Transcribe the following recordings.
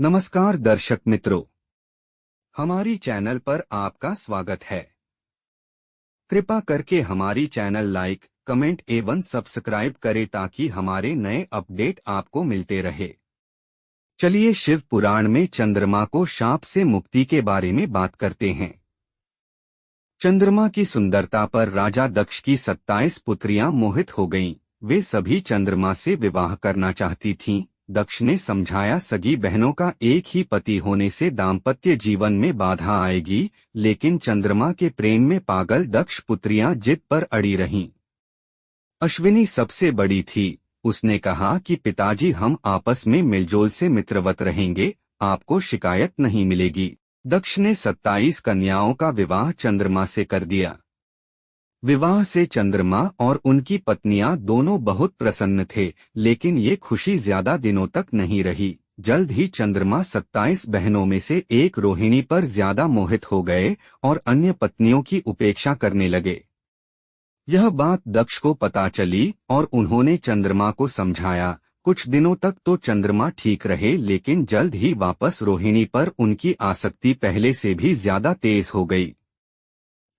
नमस्कार दर्शक मित्रों, हमारी चैनल पर आपका स्वागत है। कृपा करके हमारी चैनल लाइक, कमेंट एवं सब्सक्राइब करें ताकि हमारे नए अपडेट आपको मिलते रहे। चलिए शिव पुराण में चंद्रमा को शाप से मुक्ति के बारे में बात करते हैं। चंद्रमा की सुंदरता पर राजा दक्ष की 27 पुत्रियां मोहित हो गईं। वे सभी चंद्रमा से विवाह करना चाहती थीं। दक्ष ने समझाया सगी बहनों का एक ही पति होने से दाम्पत्य जीवन में बाधा आएगी, लेकिन चंद्रमा के प्रेम में पागल दक्ष पुत्रियां जिद पर अड़ी रहीं। अश्विनी सबसे बड़ी थी। उसने कहा कि पिताजी, हम आपस में मिलजोल से मित्रवत रहेंगे, आपको शिकायत नहीं मिलेगी। दक्ष ने 27 कन्याओं का विवाह चंद्रमा से कर दिया। विवाह से चंद्रमा और उनकी पत्नियां दोनों बहुत प्रसन्न थे, लेकिन ये खुशी ज्यादा दिनों तक नहीं रही। जल्द ही चंद्रमा 27 बहनों में से एक रोहिणी पर ज्यादा मोहित हो गए और अन्य पत्नियों की उपेक्षा करने लगे। यह बात दक्ष को पता चली और उन्होंने चंद्रमा को समझाया। कुछ दिनों तक तो चंद्रमा ठीक रहे, लेकिन जल्द ही वापस रोहिणी पर उनकी आसक्ति पहले से भी ज्यादा तेज हो गई।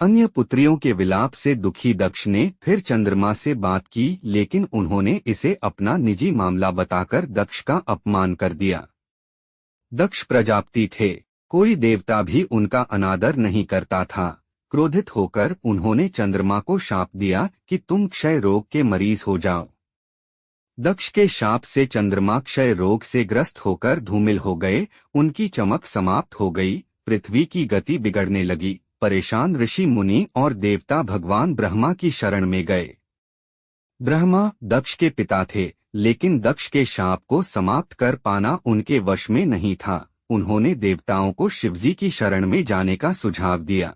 अन्य पुत्रियों के विलाप से दुखी दक्ष ने फिर चंद्रमा से बात की, लेकिन उन्होंने इसे अपना निजी मामला बताकर दक्ष का अपमान कर दिया। दक्ष प्रजापति थे, कोई देवता भी उनका अनादर नहीं करता था। क्रोधित होकर उन्होंने चंद्रमा को शाप दिया कि तुम क्षय रोग के मरीज हो जाओ। दक्ष के शाप से चंद्रमा क्षय रोग से ग्रस्त होकर धूमिल हो गए। उनकी चमक समाप्त हो गई। पृथ्वी की गति बिगड़ने लगी। परेशान ऋषि मुनि और देवता भगवान ब्रह्मा की शरण में गए। ब्रह्मा दक्ष के पिता थे, लेकिन दक्ष के शाप को समाप्त कर पाना उनके वश में नहीं था। उन्होंने देवताओं को शिवजी की शरण में जाने का सुझाव दिया।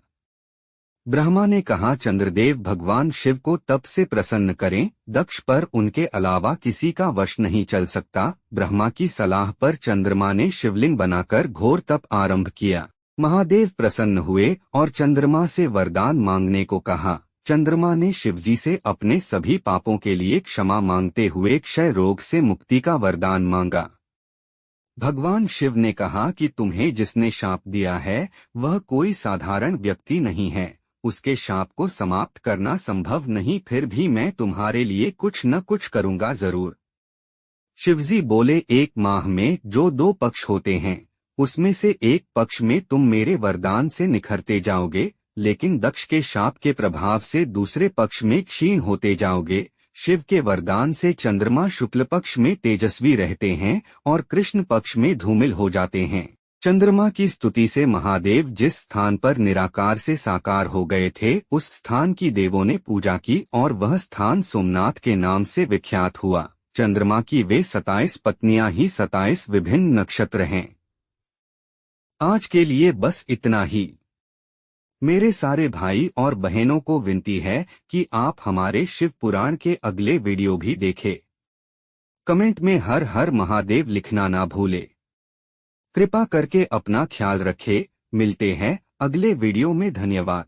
ब्रह्मा ने कहा, चंद्रदेव भगवान शिव को तप से प्रसन्न करें। दक्ष पर उनके अलावा किसी का वश नहीं चल सकता। ब्रह्मा की सलाह पर चंद्रमा ने शिवलिंग बनाकर घोर तप आरंभ किया। महादेव प्रसन्न हुए और चंद्रमा से वरदान मांगने को कहा। चंद्रमा ने शिवजी से अपने सभी पापों के लिए क्षमा मांगते हुए क्षय रोग से मुक्ति का वरदान मांगा। भगवान शिव ने कहा कि तुम्हें जिसने शाप दिया है वह कोई साधारण व्यक्ति नहीं है। उसके शाप को समाप्त करना संभव नहीं, फिर भी मैं तुम्हारे लिए कुछ न कुछ करूंगा जरूर। शिवजी बोले, एक माह में जो 2 पक्ष होते हैं उसमें से एक पक्ष में तुम मेरे वरदान से निखरते जाओगे, लेकिन दक्ष के शाप के प्रभाव से दूसरे पक्ष में क्षीण होते जाओगे। शिव के वरदान से चंद्रमा शुक्ल पक्ष में तेजस्वी रहते हैं और कृष्ण पक्ष में धूमिल हो जाते हैं। चंद्रमा की स्तुति से महादेव जिस स्थान पर निराकार से साकार हो गए थे, उस स्थान की देवों ने पूजा की और वह स्थान सोमनाथ के नाम से विख्यात हुआ। चंद्रमा की वे 27 पत्नियां ही 27 विभिन्न नक्षत्र हैं। आज के लिए बस इतना ही। मेरे सारे भाई और बहनों को विनती है कि आप हमारे शिव पुराण के अगले वीडियो भी देखें। कमेंट में हर हर महादेव लिखना ना भूले। कृपा करके अपना ख्याल रखें। मिलते हैं अगले वीडियो में। धन्यवाद।